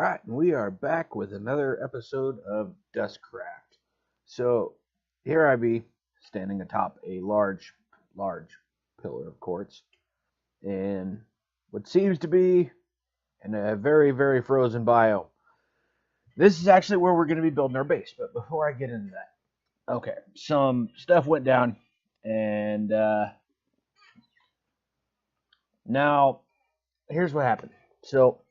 Alright, and we are back with another episode of DuskCraft. So, here I be, standing atop a large pillar of quartz, in what seems to be in a very frozen biome. This is actually where we're going to be building our base, but before I get into that, okay, some stuff went down, and now, here's what happened. So,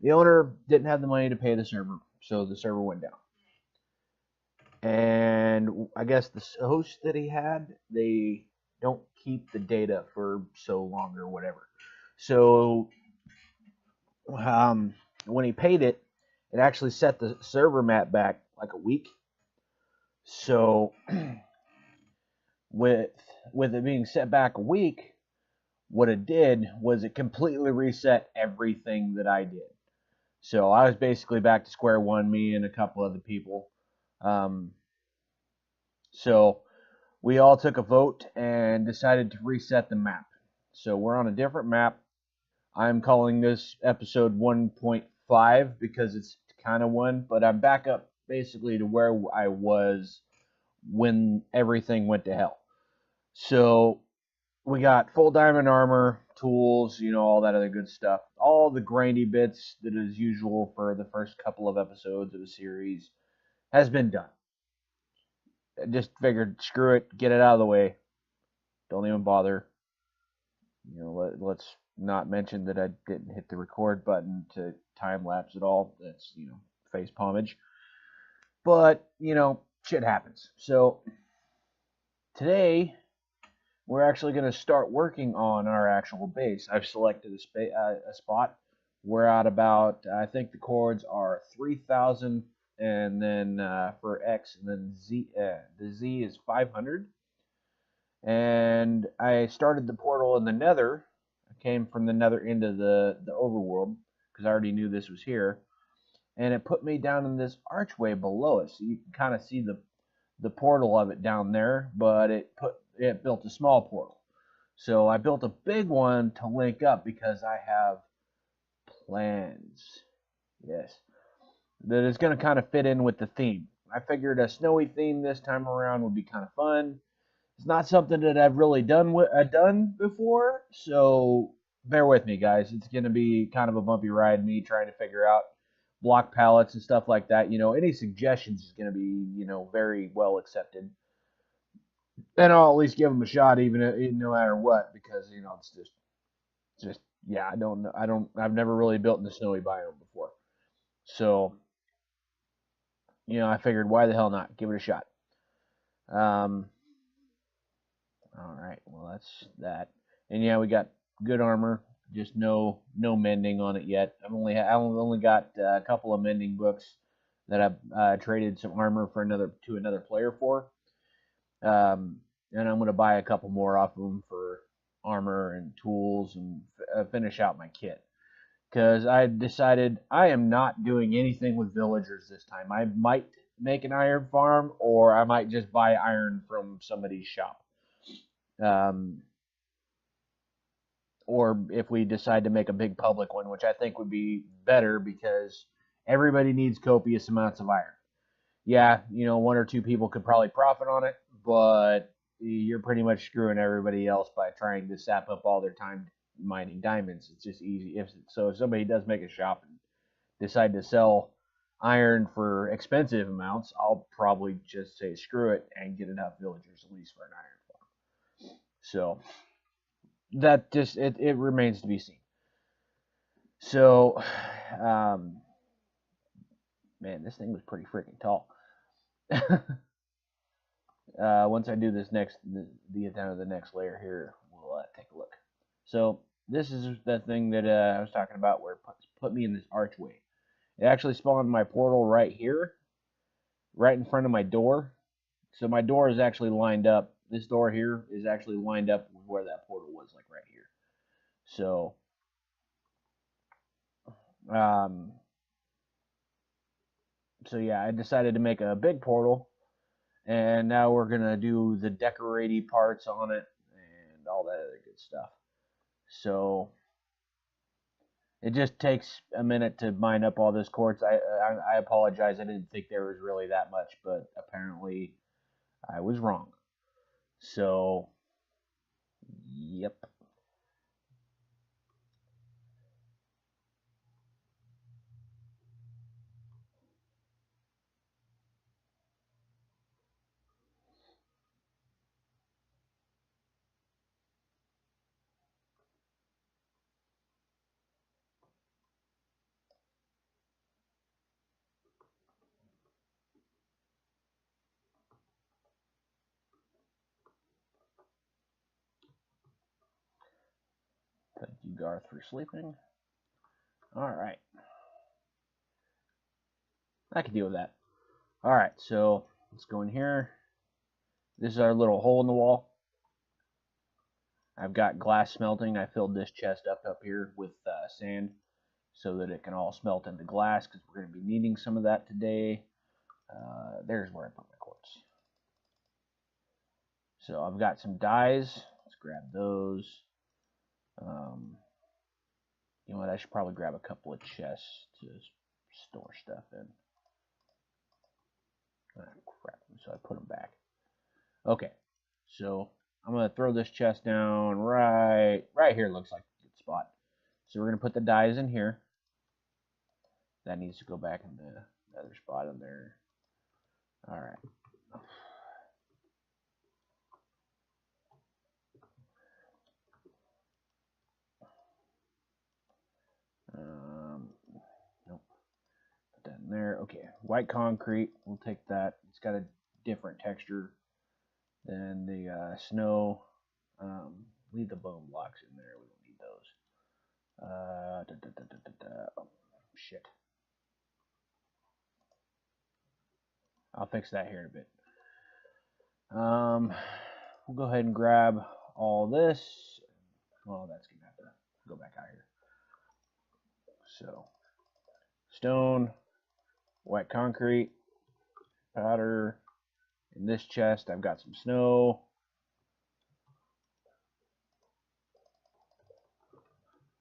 the owner didn't have the money to pay the server, so the server went down. And I guess the host that he had, they don't keep the data for so long or whatever. So when he paid it, it actually set the server map back like a week. So with it being set back a week, what it did was it completely reset everything that I did. So I was basically back to square one, me and a couple other people. So we all took a vote and decided to reset the map. So we're on a different map. I'm calling this episode 1.5 because it's kind of one, but I'm back up basically to where I was when everything went to hell. So we got full diamond armor, tools, all that other good stuff. All the grindy bits that is usual for the first couple of episodes of a series has been done. I just figured, screw it, get it out of the way. Don't even bother. Let's not mention that I didn't hit the record button to time lapse at all. That's, face palmage. But, shit happens. So, today, we're actually going to start working on our actual base. I've selected a spot. We're at about, I think the chords are 3,000, and then for X, and then Z, the Z is 500. And I started the portal in the nether. I came from the nether into the overworld, because I already knew this was here. And it put me down in this archway below it. So you can kind of see the portal of it down there, but it built a small portal. So I built a big one to link up because I have plans. Yes. That is going to kind of fit in with the theme. I figured a snowy theme this time around would be kind of fun. It's not something that I've really done before, so bear with me, guys. It's going to be kind of a bumpy ride, me trying to figure out block palettes and stuff like that. Any suggestions is going to be, very well accepted. And I'll at least give them a shot, even no matter what, because it's just yeah. I don't know. I've never really built in the snowy biome before, so I figured, why the hell not? Give it a shot. All right, well that's that. And yeah, we got good armor, just no mending on it yet. I only got a couple of mending books that I've traded some armor for another player for. And I'm gonna buy a couple more off of them for armor and tools and finish out my kit. Because I decided I am not doing anything with villagers this time. I might make an iron farm, or I might just buy iron from somebody's shop. Or if we decide to make a big public one, which I think would be better because everybody needs copious amounts of iron. Yeah, one or two people could probably profit on it, but you're pretty much screwing everybody else by trying to sap up all their time mining diamonds. It's just easy. If somebody does make a shop and decide to sell iron for expensive amounts, I'll probably just say screw it and get enough villagers at least for an iron farm. So that just it remains to be seen. So, man, this thing was pretty freaking tall. Once I do this get down to the next layer here, we'll take a look. So this is the thing that I was talking about, where it put me in this archway. It actually spawned my portal right here, right in front of my door. So my door is actually lined up. This door here is actually lined up with where that portal was, like right here. So, so yeah, I decided to make a big portal, and now we're gonna do the decorating parts on it and all that other good stuff. So It just takes a minute to mine up all this quartz. I apologize. I didn't think there was really that much, but apparently I was wrong. So, yep. Thank you, Garth, for sleeping. All right. I can deal with that. All right, so let's go in here. This is our little hole in the wall. I've got glass smelting. I filled this chest up here with sand so that it can all smelt into glass because we're going to be needing some of that today. There's where I put my quartz. So I've got some dyes. Let's grab those. You know what? I should probably grab a couple of chests to store stuff in. Ah, crap. So I put them back. Okay. So I'm going to throw this chest down right here. Looks like a good spot. So we're going to put the dyes in here. That needs to go back in the other spot in there. All right. Nope. Put that in there. Okay. White concrete. We'll take that. It's got a different texture than the snow. Leave the bone blocks in there. We don't need those. Oh, shit. I'll fix that here in a bit. We'll go ahead and grab all this. Well, that's gonna have to go back out here. So, stone, white concrete, powder. In this chest, I've got some snow.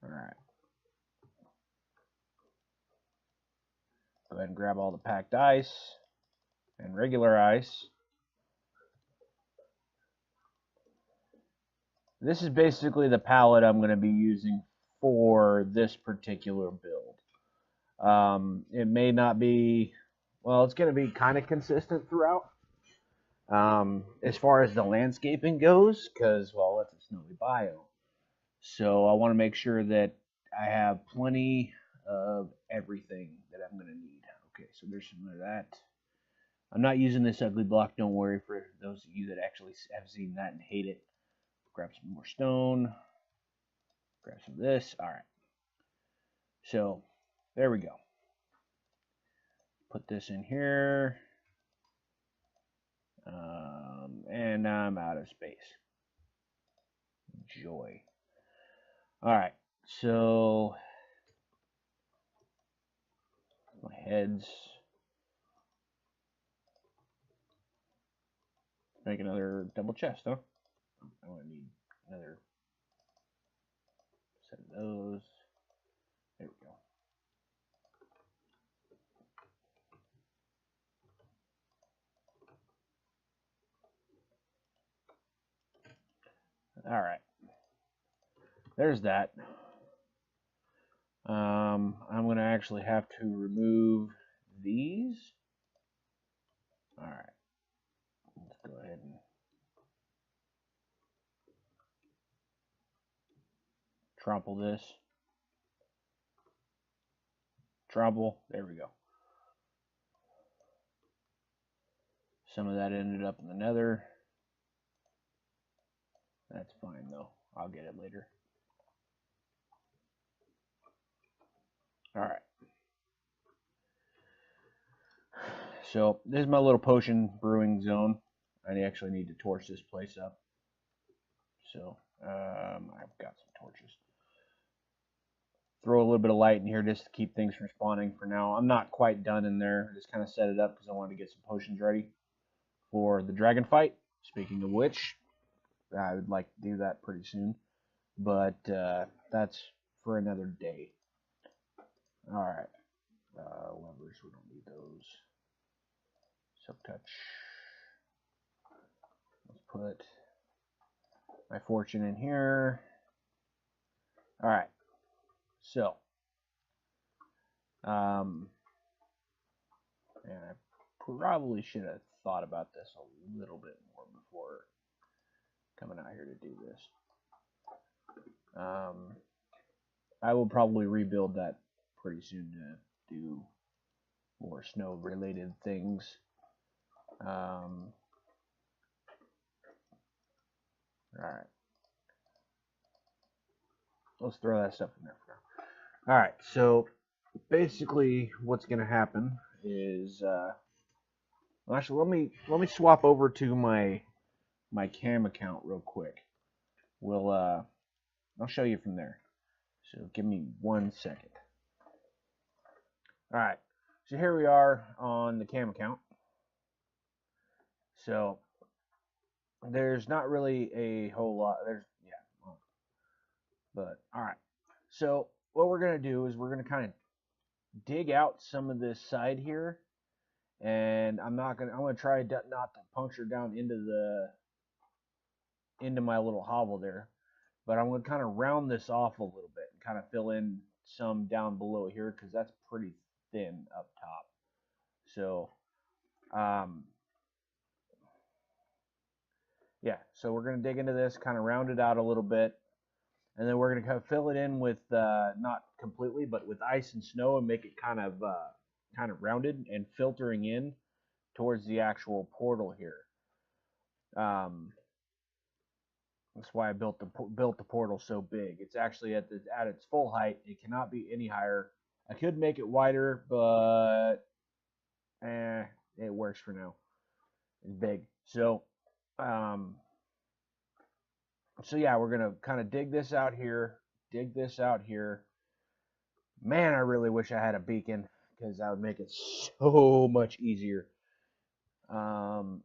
All right. Go ahead and grab all the packed ice and regular ice. This is basically the palette I'm going to be using for this particular build. It may not be, well, it's going to be kind of consistent throughout. As far as the landscaping goes, because, well, it's a snowy biome. So I want to make sure that I have plenty of everything that I'm going to need. Okay, so there's some of that. I'm not using this ugly block, don't worry, for those of you that actually have seen that and hate it. Grab some more stone. Grab some of this. All right. So there we go. Put this in here. And I'm out of space. Joy. All right. So my heads. Make another double chest, huh? I want to need another set of those. There we go. All right. There's that. I'm going to actually have to remove these. All right. Let's go ahead and trample this. Trample. There we go. Some of that ended up in the nether. That's fine though. I'll get it later. All right. So this is my little potion brewing zone. I actually need to torch this place up. So I've got some torches. Throw a little bit of light in here just to keep things from spawning for now. I'm not quite done in there. I just kind of set it up because I wanted to get some potions ready for the dragon fight. Speaking of which, I would like to do that pretty soon. But that's for another day. All right. Levers, we don't need those. Silk touch. Let's put my fortune in here. All right. So, and I probably should have thought about this a little bit more before coming out here to do this. I will probably rebuild that pretty soon to do more snow related things. Alright. Let's throw that stuff in there for now. Alright, so basically what's gonna happen is actually let me swap over to my cam account real quick. I'll show you from there. So give me 1 second. Alright, so here we are on the cam account. So there's not really a whole lot. But alright. So what we're gonna do is we're gonna kind of dig out some of this side here, and I'm gonna try not to puncture down into my little hovel there, but I'm gonna kind of round this off a little bit and kind of fill in some down below here because that's pretty thin up top. So yeah, so we're gonna dig into this, kind of round it out a little bit, and then we're gonna kind of fill it in with not completely, but with ice and snow, and make it kind of rounded and filtering in towards the actual portal here. That's why I built the portal so big. It's actually at its full height. It cannot be any higher. I could make it wider, but it works for now. It's big. So yeah, we're gonna kind of dig this out here. Man, I really wish I had a beacon because that would make it so much easier. And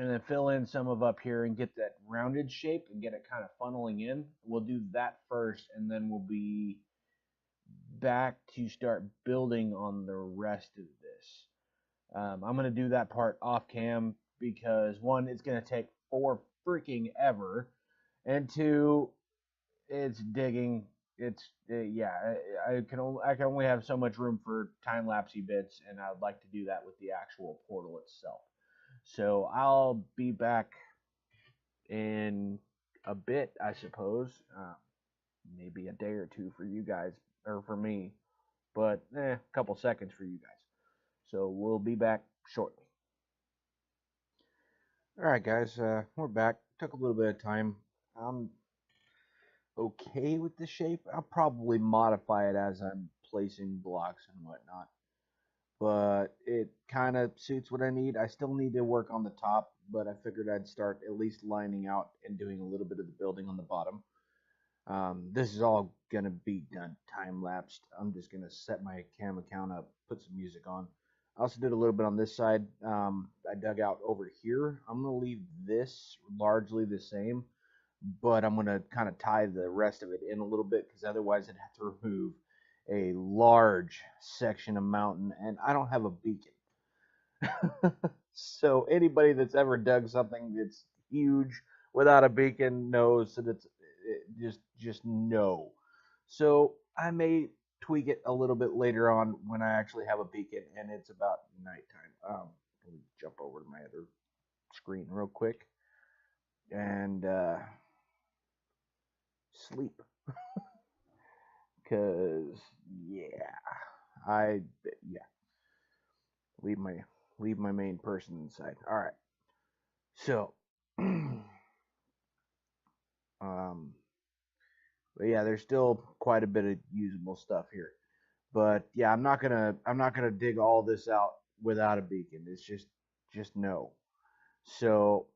then fill in some of up here and get that rounded shape and get it kind of funneling in. We'll do that first, and then we'll be back to start building on the rest of this. I'm going to do that part off cam because, one, it's going to take freaking ever, and two, it's digging. Yeah, I can only have so much room for time-lapsey bits, and I'd like to do that with the actual portal itself. So I'll be back in a bit, I suppose. Maybe a day or two for you guys, or for me, but a couple seconds for you guys. So we'll be back shortly. Alright guys, we're back. Took a little bit of time. I'm okay with the shape. I'll probably modify it as I'm placing blocks and whatnot, but it kind of suits what I need. I still need to work on the top, but I figured I'd start at least lining out and doing a little bit of the building on the bottom. This is all going to be done time-lapsed. I'm just going to set my cam account up, put some music on. I also did a little bit on this side. I dug out over here. I'm going to leave this largely the same, but I'm going to kind of tie the rest of it in a little bit because otherwise I'd have to remove a large section of mountain, and I don't have a beacon. So anybody that's ever dug something that's huge without a beacon knows that it's just no. So I may tweak it a little bit later on when I actually have a beacon and it's about nighttime. Let me jump over to my other screen real quick and sleep. Cause yeah, leave my main person inside. All right, so but yeah, there's still quite a bit of usable stuff here. But yeah, I'm not gonna dig all this out without a beacon. It's just no. So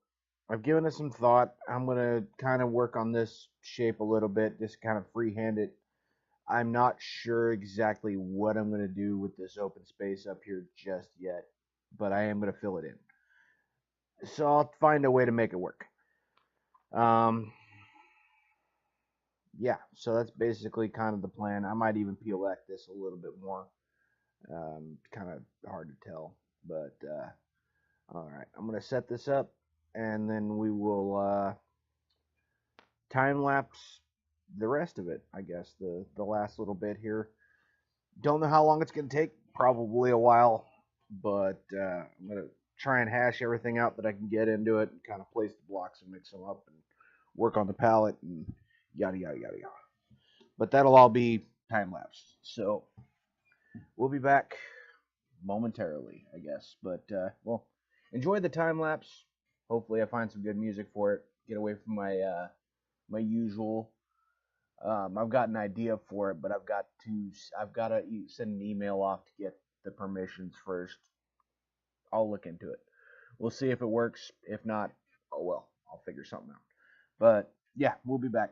I've given it some thought. I'm gonna kind of work on this shape a little bit, just kind of freehand it. I'm not sure exactly what I'm gonna do with this open space up here just yet, but I am gonna fill it in. So I'll find a way to make it work. yeah, so that's basically kind of the plan. I might even peel back this a little bit more. Kind of hard to tell, but all right, I'm gonna set this up, and then we will time lapse the rest of it. I guess the last little bit here. Don't know how long it's gonna take. Probably a while, but I'm gonna try and hash everything out that I can get into it, and kind of place the blocks and mix them up, and work on the palette and yada yada yada yada. But that'll all be time lapsed. So we'll be back momentarily, I guess. But well, enjoy the time lapse. Hopefully, I find some good music for it. Get away from my usual. I've got an idea for it, but I've got to send an email off to get the permissions first. I'll look into it. We'll see if it works. If not, oh well, I'll figure something out. But yeah, we'll be back.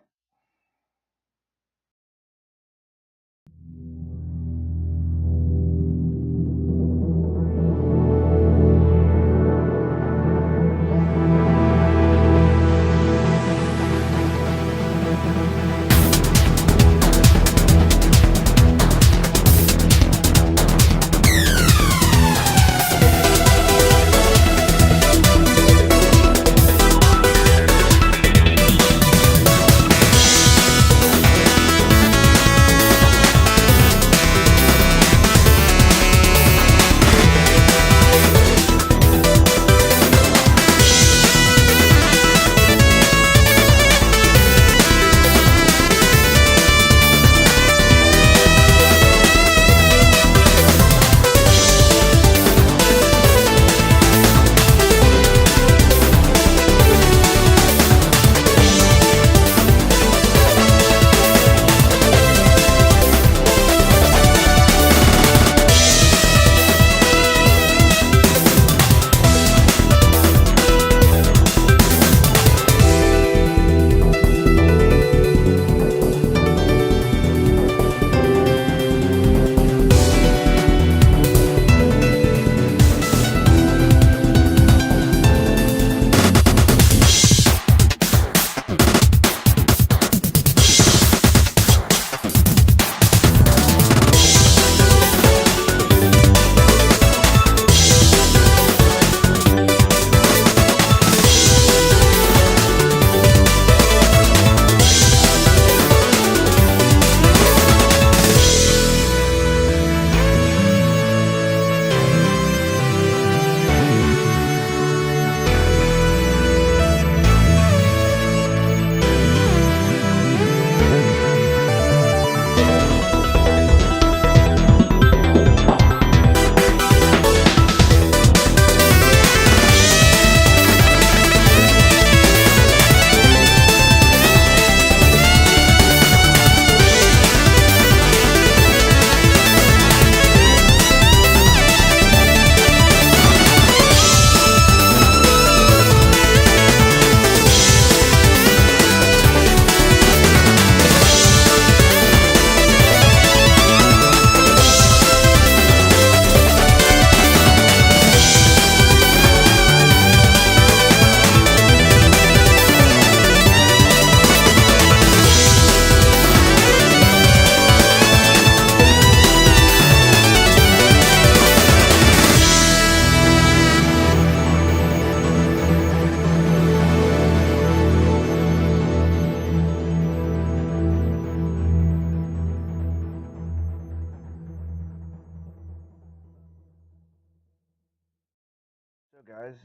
So guys,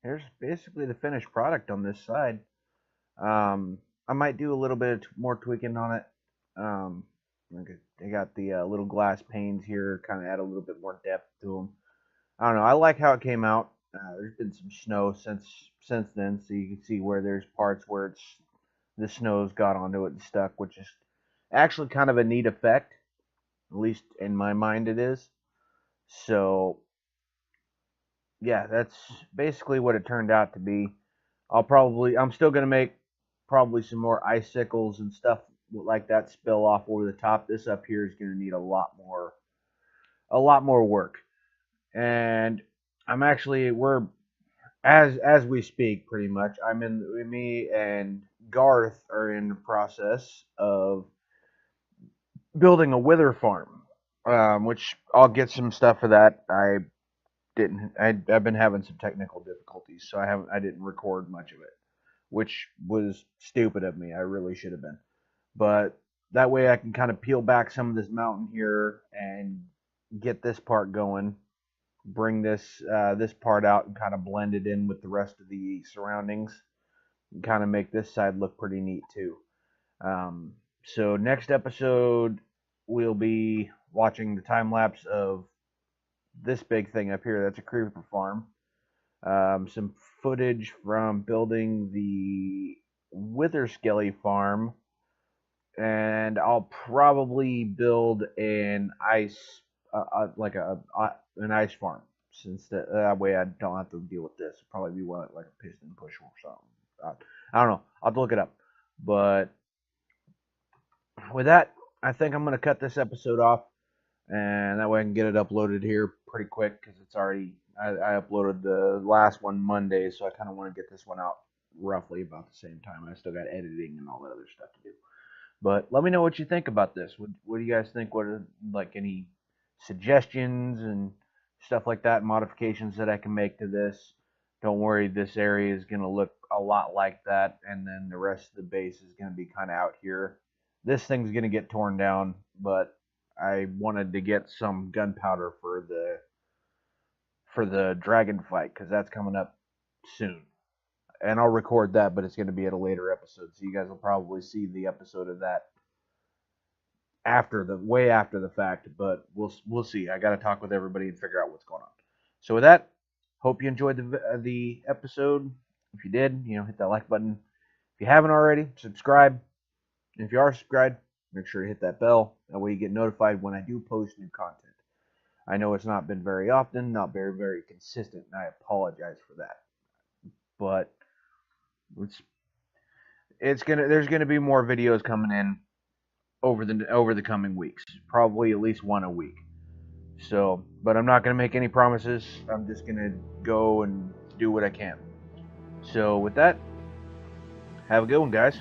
here's basically the finished product on this side. I might do a little bit of more tweaking on it. Um, I got the little glass panes here, kind of add a little bit more depth to them. I don't know. I like how it came out. There's been some snow since then, so you can see where there's parts where the snow's got onto it and stuck, which is actually kind of a neat effect. At least in my mind, it is. So yeah, that's basically what it turned out to be. I'm still gonna make probably some more icicles and stuff like that spill off over the top. This up here is gonna need a lot more work. And I'm actually we're as we speak pretty much. I'm in me and Garth are in the process of building a wither farm, which I'll get some stuff for that. I've been having some technical difficulties, so I didn't record much of it, which was stupid of me. I really should have been. But that way I can kind of peel back some of this mountain here and get this part going, bring this part out and kind of blend it in with the rest of the surroundings and kind of make this side look pretty neat too. So next episode we'll be watching the time lapse of this big thing up here. That's a creeper farm. Some footage from building the Wither Skelly farm, and I'll probably build an ice, an ice farm, since that way I don't have to deal with this. It'll probably be one like a piston push or something. I don't know. I'll have to look it up. But with that, I think I'm gonna cut this episode off, and that way I can get it uploaded here pretty quick because it's already. I uploaded the last one Monday, so I kind of want to get this one out roughly about the same time. I still got editing and all that other stuff to do. But let me know what you think about this. What do you guys think? What are like any suggestions and stuff like that, modifications that I can make to this? Don't worry, this area is going to look a lot like that, and then the rest of the base is going to be kind of out here. This thing's going to get torn down, but I wanted to get some gunpowder for the dragon fight because that's coming up soon. And I'll record that, but it's going to be at a later episode, so you guys will probably see the episode of that way after the fact. But we'll see. I got to talk with everybody and figure out what's going on. So with that, hope you enjoyed the episode. If you did, hit that like button. If you haven't already, subscribe. And if you are subscribed, make sure to hit that bell. That way you get notified when I do post new content. I know it's not been very often, not very, very consistent, and I apologize for that. But there's gonna be more videos coming in over the coming weeks, probably at least one a week. So, but I'm not gonna make any promises. I'm just gonna go and do what I can. So with that, have a good one, guys.